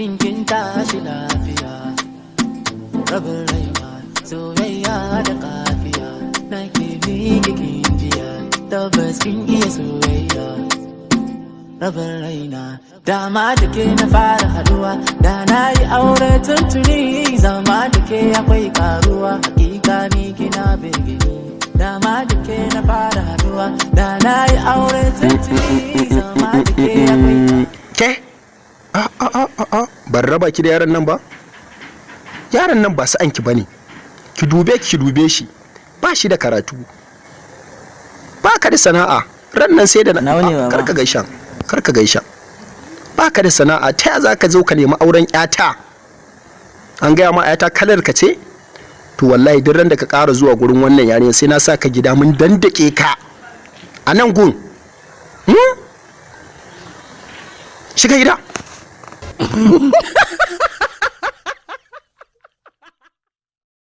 shin kin tashi lafiya. Rabin raina soyayya da kafiya, na ke miki kin jiya, tabbas kin iya soyayya. Rabin raina dama da ke na fara haduwa, da na yi aure tuntuni, zama da ke akwai karuwa, hakika ni kina birgini. Dama da ke na fara haduwa, da na yi aure tuntuni, zama da ke akwai ke ban raba ki da yaron nan ba. Yaron nan ba sa'anki bane, ki dube shi, ba shi da karatu, ba ka da sana'a. Ran nan sai da karka gaisha, ba ka da sana'a, ta ya za ka zo ka nemi auren yata? An gaya ma yata kalar ka ce? To wallahi duk ran da ka ƙara zuwa gurin wannan yarinya sai na sa ka gida mun dandake ka a nan gun. Shiga gida.